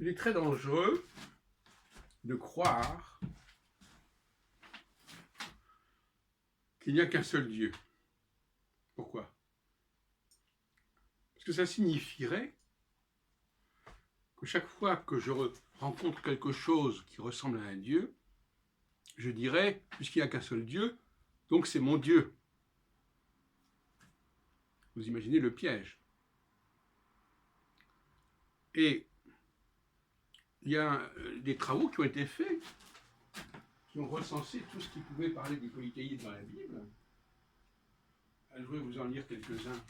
Il est très dangereux de croire qu'il n'y a qu'un seul Dieu. Pourquoi? Parce que ça signifierait que chaque fois que je rencontre quelque chose qui ressemble à un Dieu, je dirais, puisqu'il n'y a qu'un seul Dieu, donc c'est mon Dieu. Vous imaginez le piège. Et il y a des travaux qui ont été faits, qui ont recensé tout ce qui pouvait parler du polythéisme dans la Bible. Je vais vous en lire quelques-uns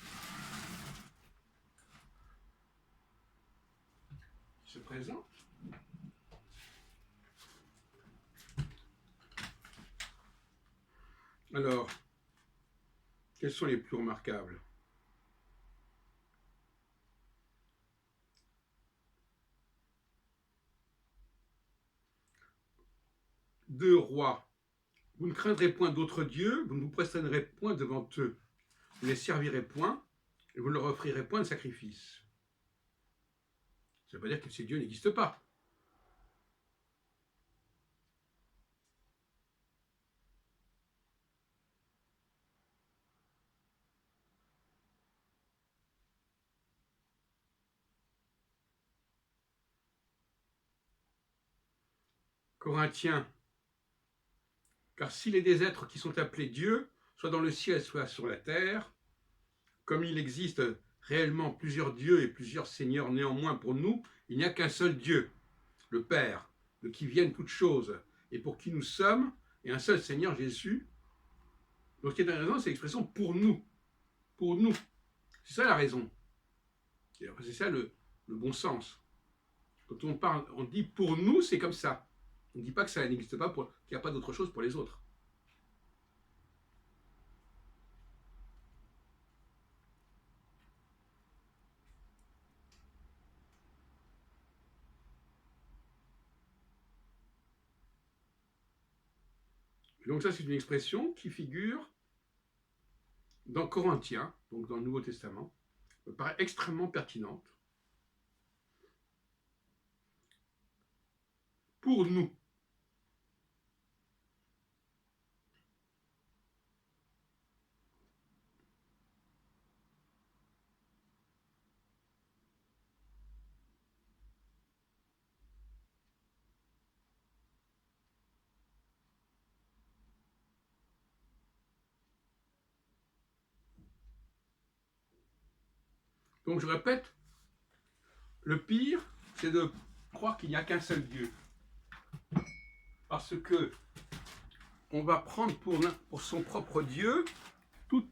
qui se présentent. Alors, quels sont les plus remarquables? Deux rois. Vous ne craindrez point d'autres dieux, vous ne vous prosternerez point devant eux, vous ne les servirez point, et vous ne leur offrirez point de sacrifice. Ça ne veut pas dire que ces dieux n'existent pas. Corinthiens. Car s'il est des êtres qui sont appelés dieux, soit dans le ciel, soit sur la terre, comme il existe réellement plusieurs dieux et plusieurs seigneurs, néanmoins pour nous, il n'y a qu'un seul Dieu, le Père, de qui viennent toutes choses, et pour qui nous sommes, et un seul Seigneur Jésus. Donc ce qui est intéressant, c'est l'expression pour nous. Pour nous. C'est ça la raison. C'est ça le bon sens. Quand on parle, on dit pour nous, c'est comme ça. On ne dit pas que ça n'existe pas, qu'il n'y a pas d'autre chose pour les autres. Et donc ça, c'est une expression qui figure dans Corinthiens, donc dans le Nouveau Testament, me paraît extrêmement pertinente. Pour nous. Donc je répète, le pire, c'est de croire qu'il n'y a qu'un seul Dieu. Parce que on va prendre pour son propre Dieu toute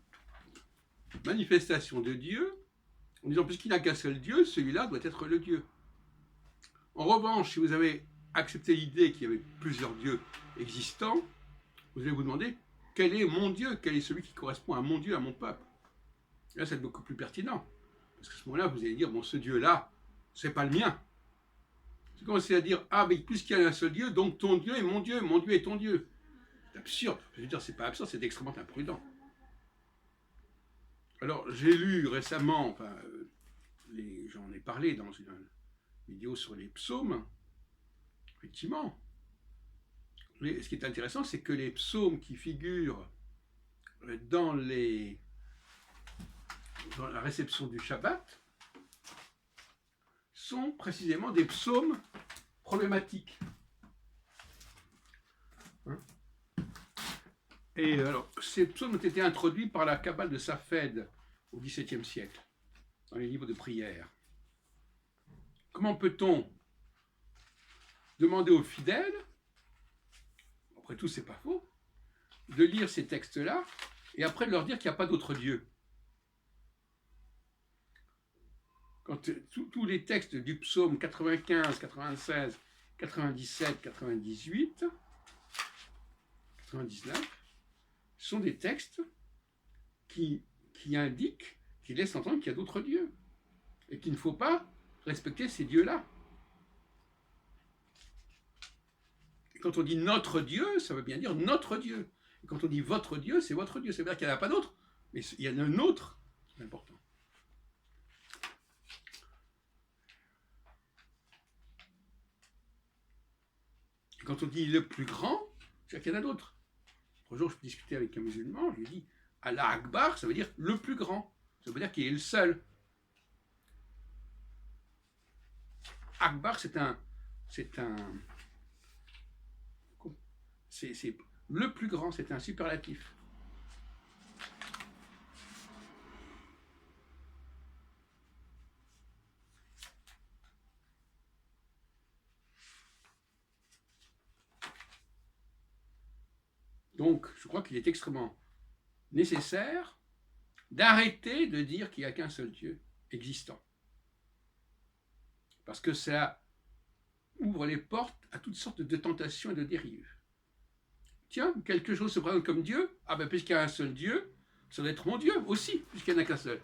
manifestation de Dieu, en disant puisqu'il n'y a qu'un seul Dieu, celui-là doit être le Dieu. En revanche, si vous avez accepté l'idée qu'il y avait plusieurs dieux existants, vous allez vous demander quel est mon Dieu, quel est celui qui correspond à mon Dieu, à mon peuple. Et là, c'est beaucoup plus pertinent. Parce qu'à ce moment-là, vous allez dire, bon, ce Dieu-là, c'est pas le mien. C'est commencer à dire, ah, mais puisqu'il y a un seul Dieu, donc ton Dieu est mon Dieu est ton Dieu. C'est absurde. Je veux dire, c'est pas absurde, c'est extrêmement imprudent. Alors, j'ai lu récemment, enfin, j'en ai parlé dans une vidéo sur les psaumes, effectivement. Ce qui est intéressant, c'est que les psaumes qui figurent dans la réception du Shabbat sont précisément des psaumes problématiques. Et alors, ces psaumes ont été introduits par la Kabbale de Safed au XVIIe siècle, dans les livres de prière. Comment peut-on demander aux fidèles, après tout c'est pas faux, de lire ces textes-là et après de leur dire qu'il n'y a pas d'autre Dieu? Quand tous les textes du psaume 95, 96, 97, 98, 99 sont des textes qui indiquent, qui laissent entendre qu'il y a d'autres dieux et qu'il ne faut pas respecter ces dieux-là. Et quand on dit notre Dieu, ça veut bien dire notre Dieu. Et quand on dit votre Dieu, c'est votre Dieu. Ça veut dire qu'il n'y en a pas d'autre, mais il y en a un autre qui est important. quand on dit le plus grand, c'est qu'il y en a d'autres. L'autre jour, je discutais avec un musulman, je lui ai dit Allah Akbar, ça veut dire le plus grand. Ça veut dire qu'il est le seul. Akbar, c'est le plus grand, c'est un superlatif. Donc, je crois qu'il est extrêmement nécessaire d'arrêter de dire qu'il n'y a qu'un seul Dieu existant. Parce que ça ouvre les portes à toutes sortes de tentations et de dérives. Tiens, quelque chose se présente comme Dieu, ah ben puisqu'il y a un seul Dieu, ça doit être mon Dieu aussi, puisqu'il n'y en a qu'un seul.